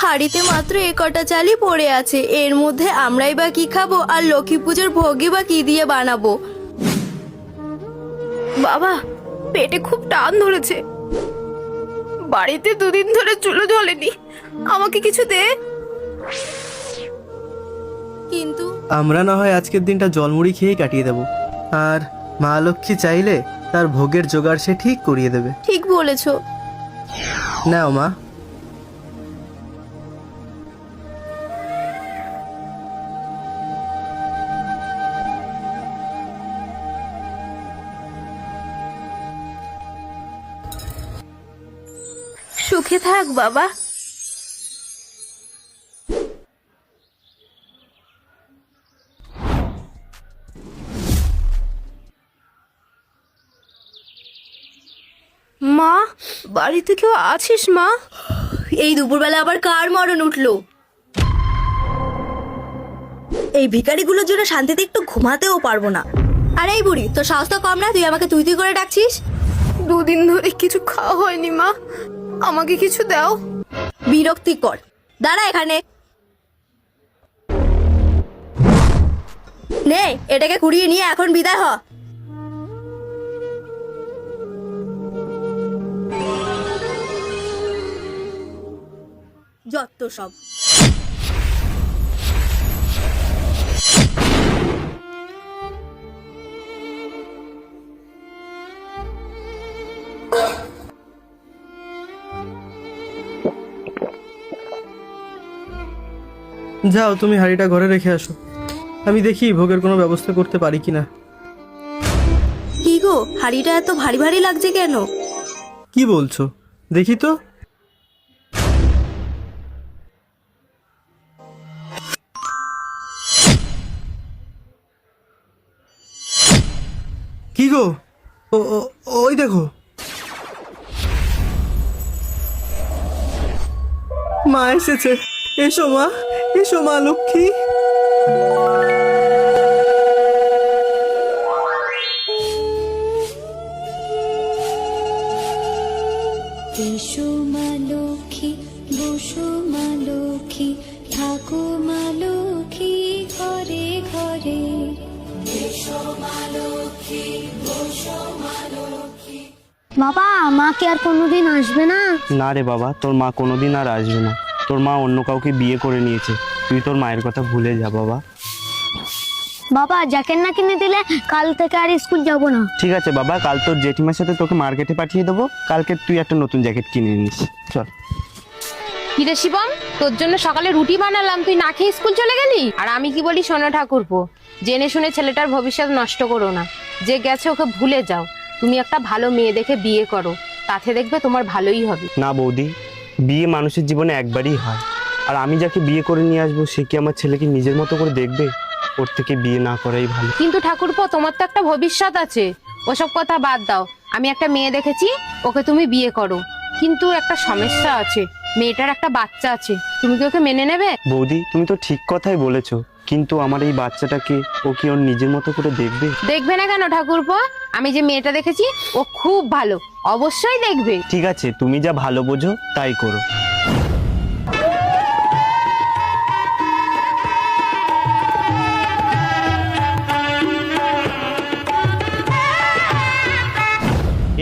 হাড়িতে মাত্র এ কটা চালই পড়ে আছে, এর মধ্যে আমরাই বা কি খাবো আর লক্ষ্মী পুজোর ভোগই বা কি দিয়ে বানাবো। বাবা, পেটে খুব টান ধরেছে, বাড়িতে দুদিন ধরে চুলো জ্বলেনি, আমাকে কিছু দে। কিন্তু আমরা না হয় আজকের দিনটা জলমুড়ি খেয়েই কাটিয়ে দেব, আর মা লক্ষ্মী চাইলে তার ভোগের জোগাড় সে ঠিক করিয়ে দেবে। ঠিক বলেছো। নাও মা। সুখে থাক বাবা। মা, বাড়িতে কেউ আছিস মা? এই দুপুরবেলা আবার কার মরণ উঠলো? এই ভিখারিগুলোর জন্য শান্তিতে একটু ঘুমাতেও পারবো না। আরে এই বুড়ি, তোর সাহস তো কম না, তুই আমাকে তুই তুই করে ডাকছিস? দুদিন ধরে কিছু খাওয়া হয়নি মা, আমাকে কিছু দাও। বিরক্তিকর, দাঁড়া এখানে। নে, এটাকে কুড়িয়ে নিয়ে এখন বিদায় হ। যত সব। যাও, তুমি হাঁড়িটা ঘরে রেখে আসো, আমি দেখি ভোগের কোনো ব্যবস্থা করতে পারি কিনা। কি গো, হাঁড়িটা এত ভারী ভারী লাগছে কেন? কি বলছো, দেখি তো। কি গো, ওই দেখো, মা এসেছে। এসো মা, এসো মা লক্ষ্মী। এসো মা লক্ষ্মী, বসো মা লক্ষ্মী, থাকো মা লক্ষ্মী ঘরে ঘরে। এসো মা লক্ষ্মী, বসো মা লক্ষ্মী। বাবা, মা কি আর কোনোদিন আসবে না? না রে বাবা, তোর মা কোনোদিন আর আসবে না। তোর মা অন্য কাউকে বিয়ে করে নিয়েছে, তুই তোর মায়ের কথা ভুলে যা বাবা। বাবা, জ্যাকেট না কিনে দিলে কাল থেকে আর স্কুল যাব না। ঠিক আছে বাবা, কাল তোর জেঠিমার সাথে তোকে মার্কেটে পাঠিয়ে দেবো, কালকে তুই একটা নতুন জ্যাকেট কিনে নিস। চল। কিরে শিবম, তোর জন্য সকালে রুটি বানালাম, তুই না খেয়ে স্কুল চলে গেলি? আর আমি কি বলি শোনো ঠাকুরপো, জেনে শুনে ছেলেটার ভবিষ্যৎ নষ্ট করো না। যে গেছে ওকে ভুলে যাও। তুমি একটা ভালো মেয়ে দেখে বিয়ে করো, তাতে দেখবে তোমার ভালোই হবে। না বৌদি, বিয়ে মানুষের জীবনে একবারই হয়, আর আমি যাকে বিয়ে করে নিয়ে আসবো সে কি আমার ছেলেকে নিজের মতো করে দেখবে? ওর থেকে বিয়ে না করাই ভালো। কিন্তু ঠাকুরপো, তোমার তো একটা ভবিষ্যৎ আছে, ওসব কথা বাদ দাও। আমি একটা মেয়ে দেখেছি, ওকে তুমি বিয়ে করো। কিন্তু একটা সমস্যা আছে, মেয়েটার একটা বাচ্চা আছে, তুমি কি ওকে মেনে নেবে? বৌদি, তুমি তো ঠিক কথাই বলেছো, কিন্তু আমার এই বাচ্চাটাকে ও কি ওর নিজের মতো করে দেখবে? দেখবে না কেন ঠাকুরপো? আমি যে মেয়েটা দেখেছি ও খুব ভালো, অবশ্যই দেখবে। ঠিক আছে, তুমি যা ভালো বোঝো তাই করো।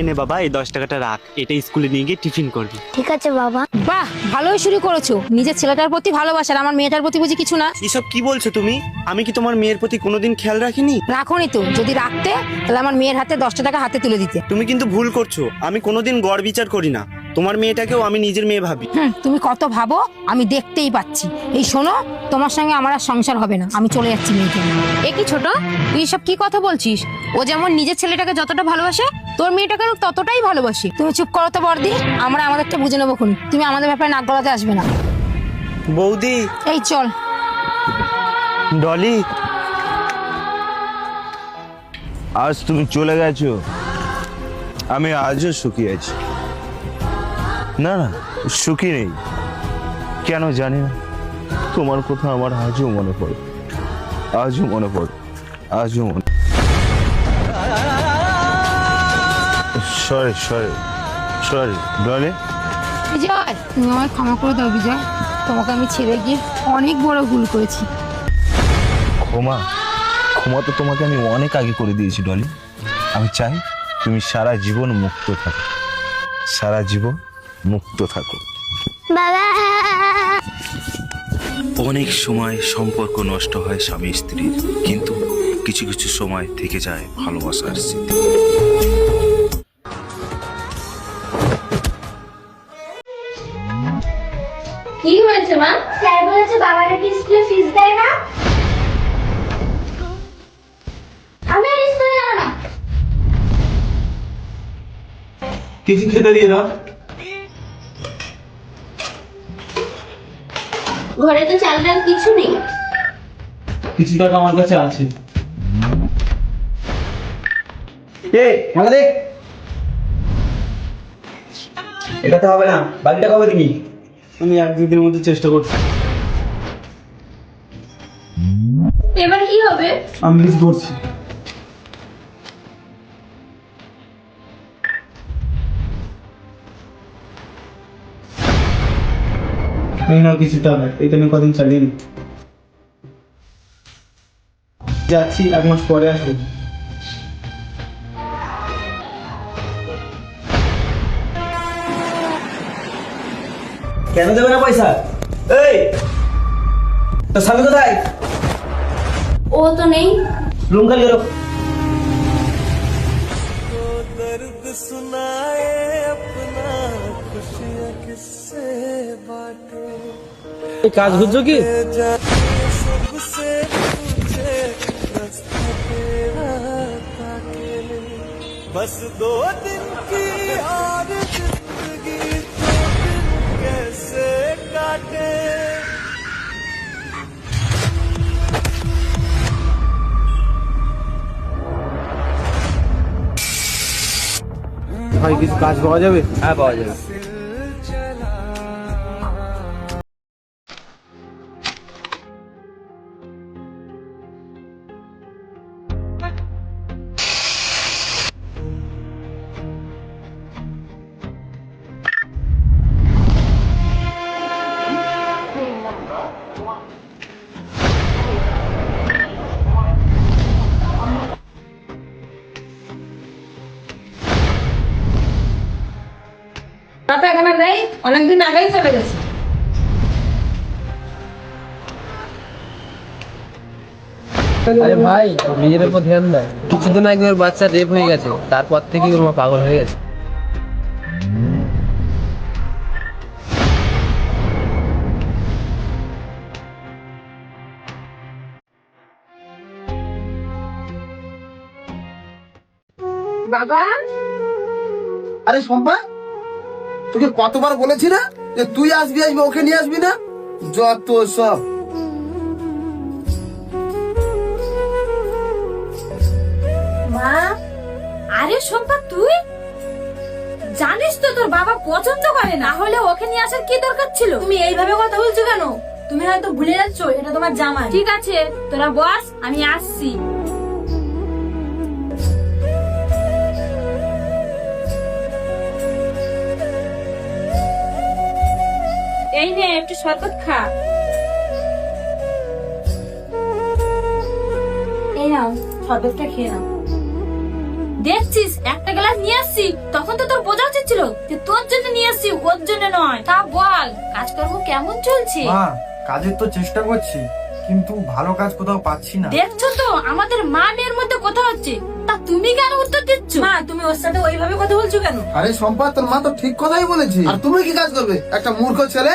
এনে বাবা, এই 10 টাকাটা রাখ, এটা স্কুলে নিয়ে গিয়ে টিফিন করবি। ঠিক আছে বাবা। বাহ, ভালোই শুরু করেছো। নিজের ছেলেটার প্রতি ভালোবাসার, আমার মেয়েটার প্রতি বুঝি কিছু না? এসব কি বলছো তুমি? আমি কি তোমার মেয়ের প্রতি কোনোদিন খেয়াল রাখিনি? রাখোনি তো, যদি রাখতে তাহলে আমার মেয়ের হাতে 10টা টাকা হাতে তুলে দিতে। তুমি কিন্তু ভুল করছো, আমি কোনোদিন গড় বিচার করি না, তোমার মেয়েটাকেও আমি নিজের মেয়ে ভাবি। তুমি কত ভাবো আমি দেখতেই পাচ্ছি। এই শোনো, তোমার সঙ্গে আমার আর সংসার হবে না, আমি চলে যাচ্ছি মেয়েকে। এ কি ছোট, তুই সব কি কথা বলছিস? ও যেমন নিজের ছেলেটাকে যতটা ভালোবাসে, তোর মেয়েটাকে ততটাই ভালোবাসি। তুমি চুপ করো তো বর্দি, আমরা আমাদেরটা বুঝে নেবো খুনি। তুমি আমাদের ব্যাপারে নাক গলাতে আসবে না। বৌদি, এই চল। ডলি, আজ তুমি চলে গেছো, আমি আজও সুখী আছি। না না, সুখী নেই, কেন জানি না। তোমার কথা আমার আজও মনে পড়ে, আজও মনে পড়ে, আজও মনে। Sorry sorry sorry Dolly. Bijoy, তুমি আমায় ক্ষমা করে দাও বিজয়। তোমাকে আমি ছেড়ে গিয়ে অনেক বড় ভুল করেছি। ক্ষমা ক্ষমা তো তোমাকে আমি অনেক আগে করে দিয়েছি ডলি। আমি চাই তুমি সারা জীবন মুক্ত থাকো, সারা জীবন মুক্ত থাকো। বাবা অনেক সময় সম্পর্ক নষ্ট হয় স্বামী স্ত্রীর, কিন্তু কিছু কিছু সময় থেকে যায় ভালোবাসার স্মৃতি। কি হয়েছে মা? স্যার বলেছে বাবা নাকি স্কুলে ফিস দেয় না। আমি আর স্কুলে যাব না। কিছু খেতে দিয়ে দাও। ঘরে তো চাল ডাল কিছু নেই। কিছু টাকা আমার কাছে আছে। এটা তো হবে না, বাকিটা কবে দিবি? আমি 1-2 দিনের মধ্যে চেষ্টা করছি। এবার কি হবে? আমি লিস্ট করছি। এই নাও কিছু টাকা, এটা আমি কদিন চালিয়ে নি। যাচ্ছি, 1 মাস পরে আসবো। কেন দেবে না পয়সা? এই তোর স্বামী কোথায়? ও তো নেই। রুম খালি করো। কাজ খুঁজছো কি? बस 2 दिन की और जिंदगी कैसे काटे। ভাই কিছু কাজ পাওয়া যাবে? হ্যাঁ পাওয়া যাবে। টাকা এখানে নেই, অনেকদিন আগেই চলে গেছে। আরে ভাই নিজের উপর ধ্যান দেয়। কিছুদিন আগে ওর বাচ্চা রেপ হয়ে গেছে, তারপর থেকে ওর মা পাগল হয়ে গেছে। বাবা আরে শম্পা, তোকে কতবার বলেছি না যে তুই আসবি ওকে নিয়ে আসবি না? যত সব। মা, আরে শম্পা তুই জানিস তো তোর বাবা পছন্দ করে না, হলে ওকে নিয়ে আসার কি দরকার ছিল? তুমি এইভাবে কথা বলছো কেন? তুমি হয়তো ভুলে যাচ্ছ এটা তোমার জামাই। ঠিক আছে তোরা বস, আমি আসছি। এই নে একটু শরবত খা। এই নাও শরবতটা খেয়ে নাও। দেখছিস একটা গ্লাস নিয়ে আসছি, তখন তো তোর বোঝা উচিত ছিল যে তোর জন্য নিয়ে আসছি, ওর জন্য নয়। তা বল কাজকর্ম কেমন চলছে? মা, কাজের তো চেষ্টা করছি, কিন্তু ভালো কাজ কোথাও পাচ্ছি না। দেখছো তো আমাদের মা মেয়ের মধ্যে কথা হচ্ছে, তা তুমি কেন উত্তর দিচ্ছ? মা তুমি ওর সাথে ওইভাবে কথা বলছো কেন? আরে শম্পা, তোর মা তো ঠিক কথাই বলেছে। আর তুমি কি কাজ করবে? একটা মূর্খ ছেলে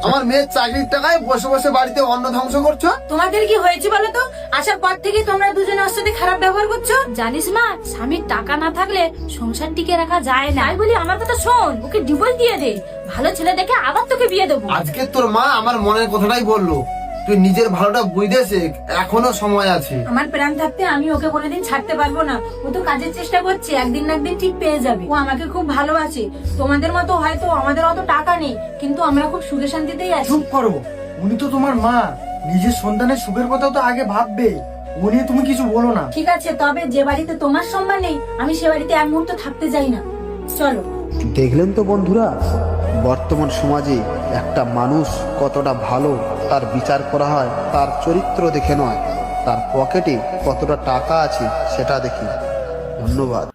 আমার মেয়ের চাকরির টাকায় বসে বসে বাড়িতে অন্ন ধ্বংস করছো। তোমাদের কি হয়েছে বলো তো? আসার পর থেকে তোমরা দুজনে ওর সাথে খারাপ ব্যবহার করছো। জানিস মা, স্বামীর টাকা না থাকলে সংসার টিকে রাখা যায় না। তাই বলি আমার কথা শোন, ওকে ডিভোর্স দিয়ে দে, ভালো ছেলে দেখে আবার তোকে বিয়ে দেবো। আজকে তোর মা আমার মনের কথাটাই বললো। তুই নিজের ভালোটা বুঝতে শেখ, এখনো সময় আছে। আমার প্রাণ থাকতে আমি ওকে কোনোদিন ছাড়তে পারবো না। ও তো কাজের চেষ্টা করছে, একদিন না একদিন ঠিক পেয়ে যাবে। ও আমাকে খুব ভালোবাসে। তোমাদের মতো হয়তো আমাদের অত টাকা নেই, কিন্তু আমরা খুব সুখে শান্তিতেই আছি। চুপ করো, উনি তো তোমার মা, নিজের সন্তানের সুখের কথা তো আগে ভাববে। ও নিয়ে তুমি কিছু বলো না। ঠিক আছে, তবে যে বাড়িতে তোমার সম্মান নেই আমি সে বাড়িতে এক মুহূর্ত থাকতে চাই না। চলো। দেখলেন তো বন্ধুরা, বর্তমান সমাজে একটা মানুষ কতটা ভালো তার বিচার করা হয় তার চরিত্র দেখে নয়, তার পকেটে কতটা টাকা আছে সেটা দেখি। ধন্যবাদ।